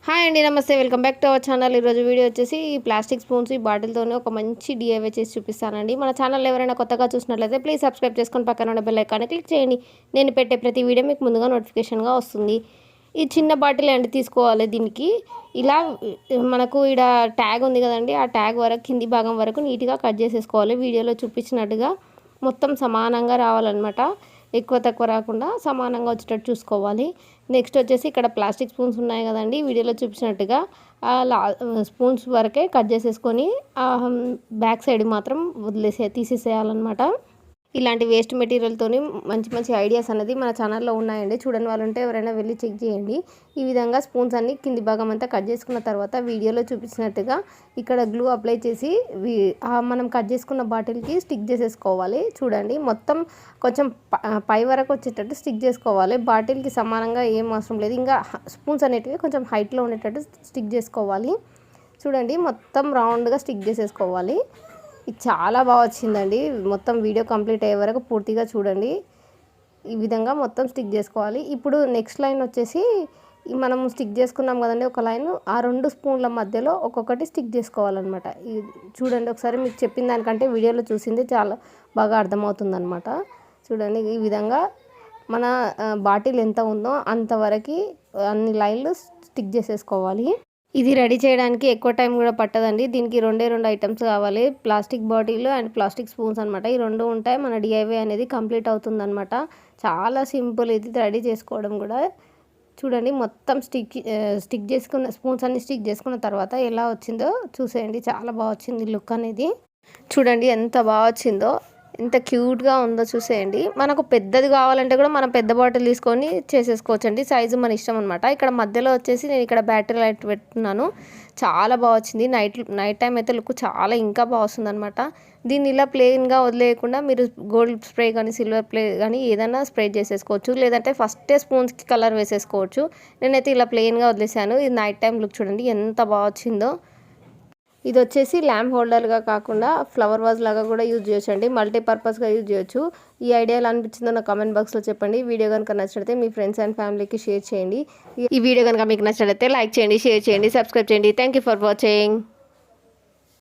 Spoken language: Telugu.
హాయ్ అండి, నమస్తే. Welcome back to our channel. ఈరోజు వీడియో వచ్చేసి ఈ ప్లాస్టిక్ స్పూన్స్ ఈ బాటిల్తోనే ఒక మంచి డిఐవై చేసి చూపిస్తానండి. మన ఛానల్ ఎవరైనా కొత్తగా చూసినట్లయితే ప్లీజ్ సబ్స్క్రైబ్ చేసుకొని పక్కన ఉన్న బెల్ ఐకాన్ని క్లిక్ చేయండి. నేను పెట్టే ప్రతి వీడియో మీకు ముందుగా నోటిఫికేషన్గా వస్తుంది. ఈ చిన్న బాటిల్ అండి తీసుకోవాలి. దీనికి ఇలా మనకు ఇక్కడ ట్యాగ్ ఉంది కదండి, ఆ ట్యాగ్ వరకు కింది భాగం వరకు నీట్గా కట్ చేసేసుకోవాలి. వీడియోలో చూపించినట్టుగా మొత్తం సమానంగా రావాలన్నమాట. ఎక్కువ తక్కువ రాకుండా సమానంగా వచ్చేటట్టు చూసుకోవాలి. నెక్స్ట్ వచ్చేసి ఇక్కడ ప్లాస్టిక్ స్పూన్స్ ఉన్నాయి కదండి, వీడియోలో చూపించినట్టుగా స్పూన్స్ వరకే కట్ చేసేసుకొని బ్యాక్ సైడ్ మాత్రం తీసేసేయాలన్నమాట. ఇలాంటి వేస్ట్ మెటీరియల్తోని మంచి మంచి ఐడియాస్ అనేది మన ఛానల్లో ఉన్నాయండి. చూడని వాళ్ళు ఉంటే ఎవరైనా వెళ్ళి చెక్ చేయండి. ఈ విధంగా స్పూన్స్ అన్ని కింది భాగం అంతా కట్ చేసుకున్న తర్వాత వీడియోలో చూపించినట్టుగా ఇక్కడ గ్లూ అప్లై చేసి మనం కట్ చేసుకున్న బాటిల్కి స్టిక్ చేసేసుకోవాలి. చూడండి, మొత్తం కొంచెం పై వరకు వచ్చేటట్టు స్టిక్ చేసుకోవాలి. బాటిల్కి సమానంగా ఏం అవసరం లేదు, ఇంకా స్పూన్స్ అనేటివి కొంచెం హైట్లో ఉండేటట్టు స్టిక్ చేసుకోవాలి. చూడండి, మొత్తం రౌండ్గా స్టిక్ చేసేసుకోవాలి. ఇది చాలా బాగా వచ్చిందండి. మొత్తం వీడియో కంప్లీట్ అయ్యే వరకు పూర్తిగా చూడండి. ఈ విధంగా మొత్తం స్టిక్ చేసుకోవాలి. ఇప్పుడు నెక్స్ట్ లైన్ వచ్చేసి మనం స్టిక్ చేసుకున్నాం కదండి ఒక లైన్, ఆ 2 స్పూన్ల మధ్యలో ఒక్కొక్కటి స్టిక్ చేసుకోవాలన్నమాట. చూడండి, ఒకసారి మీకు చెప్పిన దానికంటే వీడియోలో చూసింది చాలా బాగా అర్థమవుతుంది అనమాట. చూడండి, ఈ విధంగా మన బాటిల్ ఎంత ఉందో అంతవరకు అన్ని లైన్లు స్టిక్ చేసేసుకోవాలి. ఇది రెడీ చేయడానికి ఎక్కువ టైం కూడా పట్టదండి. దీనికి 2 ఐటమ్స్ కావాలి, plastic bottle and plastic spoons అనమాట. ఈ 2 ఉంటాయి, మన డిఐవై అనేది కంప్లీట్ అవుతుందన్నమాట. చాలా సింపుల్ ఇది రెడీ చేసుకోవడం కూడా. చూడండి, మొత్తం స్టిక్ చేసుకున్న స్పూన్స్ అన్ని స్టిక్ చేసుకున్న తర్వాత ఎలా వచ్చిందో చూసేయండి. చాలా బాగా వచ్చింది లుక్ అనేది. చూడండి ఎంత బాగా వచ్చిందో, ఎంత క్యూట్గా ఉందో చూసేయండి. మనకు పెద్దది కావాలంటే కూడా మనం పెద్ద బాటిల్ తీసుకొని చేసేసుకోవచ్చు అండి. సైజు మన ఇష్టం అనమాట. ఇక్కడ మధ్యలో వచ్చేసి నేను ఇక్కడ బ్యాటరీ లైట్ పెట్టుకున్నాను. చాలా బాగా వచ్చింది. నైట్ టైం అయితే లుక్ చాలా ఇంకా బాగా వస్తుంది అనమాట. దీన్ని ఇలా ప్లెయిన్గా వదిలేయకుండా మీరు గోల్డ్ స్ప్రే కానీ సిల్వర్ ప్లే కానీ ఏదైనా స్ప్రే చేసేసుకోవచ్చు, లేదంటే ఫస్టే స్పూన్స్కి కలర్ వేసేసుకోవచ్చు. నేనైతే ఇలా ప్లెయిన్గా వదిలేసాను. ఇది నైట్ టైం లుక్ చూడండి ఎంత బాగా వచ్చిందో. ఇది వచ్చేసి ల్యాంప్ హోల్డర్గా కాకుండా ఫ్లవర్ వాజ్ లాగా కూడా యూజ్ చేయొచ్చు అండి. మల్టీపర్పస్గా యూజ్ చేయొచ్చు. ఈ ఐడియా ఎలా అనిపించిందో నా కామెంట్ బాక్స్లో చెప్పండి. వీడియో కనుక నచ్చినట్లయితే మీ ఫ్రెండ్స్ అండ్ ఫ్యామిలీకి షేర్ చేయండి. ఈ వీడియో కనుక మీకు నచ్చినట్లయితే లైక్ చేయండి, షేర్ చేయండి, సబ్స్క్రైబ్ చేయండి. Thank you for watching.